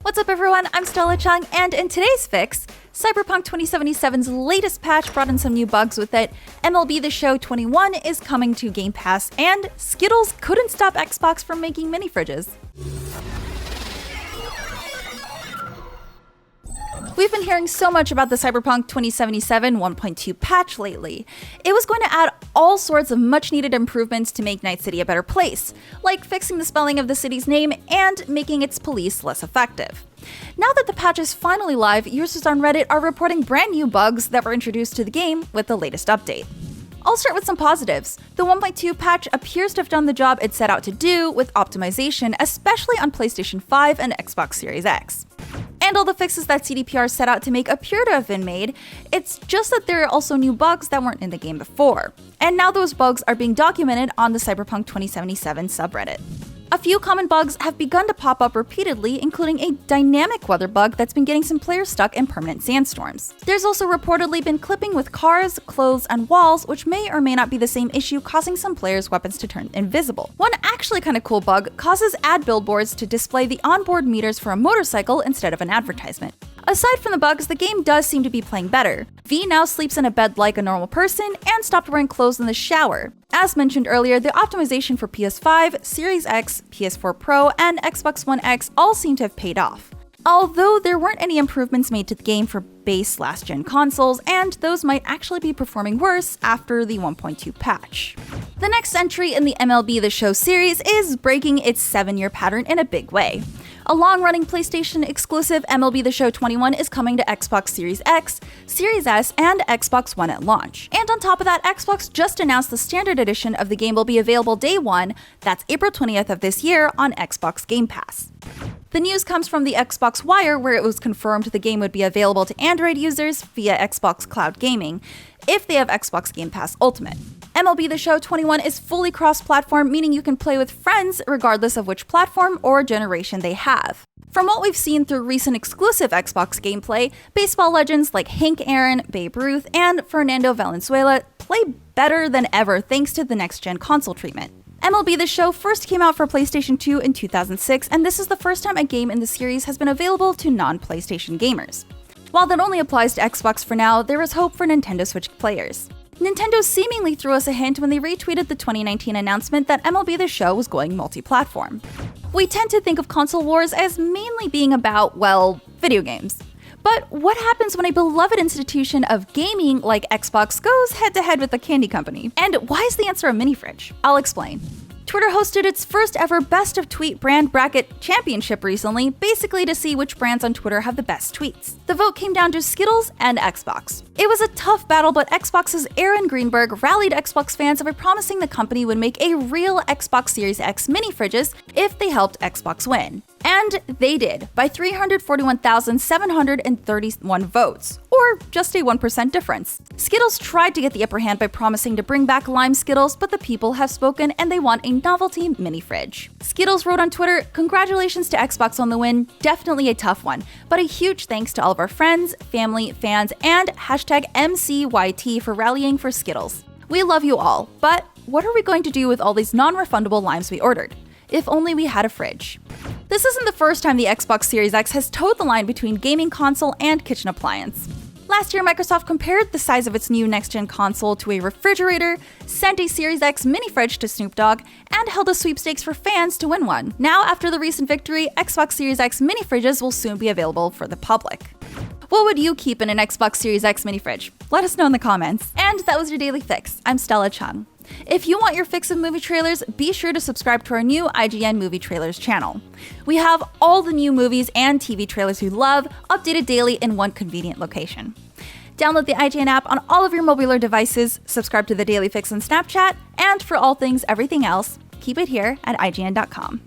What's up everyone, I'm Stella Chung, and in today's fix, Cyberpunk 2077's latest patch brought in some new bugs with it, MLB The Show 21 is coming to Game Pass, and Skittles couldn't stop Xbox from making mini fridges. We've been hearing so much about the Cyberpunk 2077 1.2 patch lately. It was going to add all sorts of much-needed improvements to make Night City a better place, like fixing the spelling of the city's name and making its police less effective. Now that the patch is finally live, users on Reddit are reporting brand new bugs that were introduced to the game with the latest update. I'll start with some positives. The 1.2 patch appears to have done the job it set out to do with optimization, especially on PlayStation 5 and Xbox Series X. And all the fixes that CDPR set out to make appear to have been made, it's just that there are also new bugs that weren't in the game before. And now those bugs are being documented on the Cyberpunk 2077 subreddit. A few common bugs have begun to pop up repeatedly, including a dynamic weather bug that's been getting some players stuck in permanent sandstorms. There's also reportedly been clipping with cars, clothes, and walls, which may or may not be the same issue, causing some players' weapons to turn invisible. One actually kind of cool bug causes ad billboards to display the onboard meters for a motorcycle instead of an advertisement. Aside from the bugs, the game does seem to be playing better. V now sleeps in a bed like a normal person and stopped wearing clothes in the shower. As mentioned earlier, the optimization for PS5, Series X, PS4 Pro, and Xbox One X all seem to have paid off. Although there weren't any improvements made to the game for base last-gen consoles, and those might actually be performing worse after the 1.2 patch. The next entry in the MLB The Show series is breaking its 7-year pattern in a big way. A long-running PlayStation exclusive, MLB The Show 21 is coming to Xbox Series X, Series S, and Xbox One at launch. And on top of that, Xbox just announced the standard edition of the game will be available day 1, that's April 20th of this year, on Xbox Game Pass. The news comes from the Xbox Wire, where it was confirmed the game would be available to Android users via Xbox Cloud Gaming, if they have Xbox Game Pass Ultimate. MLB The Show 21 is fully cross-platform, meaning you can play with friends regardless of which platform or generation they have. From what we've seen through recent exclusive Xbox gameplay, baseball legends like Hank Aaron, Babe Ruth, and Fernando Valenzuela play better than ever thanks to the next-gen console treatment. MLB The Show first came out for PlayStation 2 in 2006, and this is the first time a game in the series has been available to non-PlayStation gamers. While that only applies to Xbox for now, there is hope for Nintendo Switch players. Nintendo seemingly threw us a hint when they retweeted the 2019 announcement that MLB The Show was going multi-platform. We tend to think of console wars as mainly being about, well, video games. But what happens when a beloved institution of gaming like Xbox goes head-to-head with a candy company? And why is the answer a mini fridge? I'll explain. Twitter hosted its first ever Best of Tweet Brand Bracket Championship recently, basically to see which brands on Twitter have the best tweets. The vote came down to Skittles and Xbox. It was a tough battle, but Xbox's Aaron Greenberg rallied Xbox fans by promising the company would make a real Xbox Series X mini fridges if they helped Xbox win. And they did, by 341,731 votes, or just a 1% difference. Skittles tried to get the upper hand by promising to bring back Lime Skittles, but the people have spoken and they want a novelty mini fridge. Skittles wrote on Twitter, "Congratulations to Xbox on the win, definitely a tough one, but a huge thanks to all of our friends, family, fans, and hashtag MCYT for rallying for Skittles. We love you all, but what are we going to do with all these non-refundable limes we ordered? If only we had a fridge." This isn't the first time the Xbox Series X has towed the line between gaming console and kitchen appliance. Last year, Microsoft compared the size of its new next-gen console to a refrigerator, sent a Series X mini fridge to Snoop Dogg, and held a sweepstakes for fans to win one. Now, after the recent victory, Xbox Series X mini fridges will soon be available for the public. What would you keep in an Xbox Series X mini fridge? Let us know in the comments. And that was your Daily Fix. I'm Stella Chung. If you want your fix of movie trailers, be sure to subscribe to our new IGN Movie Trailers channel. We have all the new movies and TV trailers you love, updated daily in one convenient location. Download the IGN app on all of your mobile devices, subscribe to the Daily Fix on Snapchat, and for all things everything else, keep it here at IGN.com.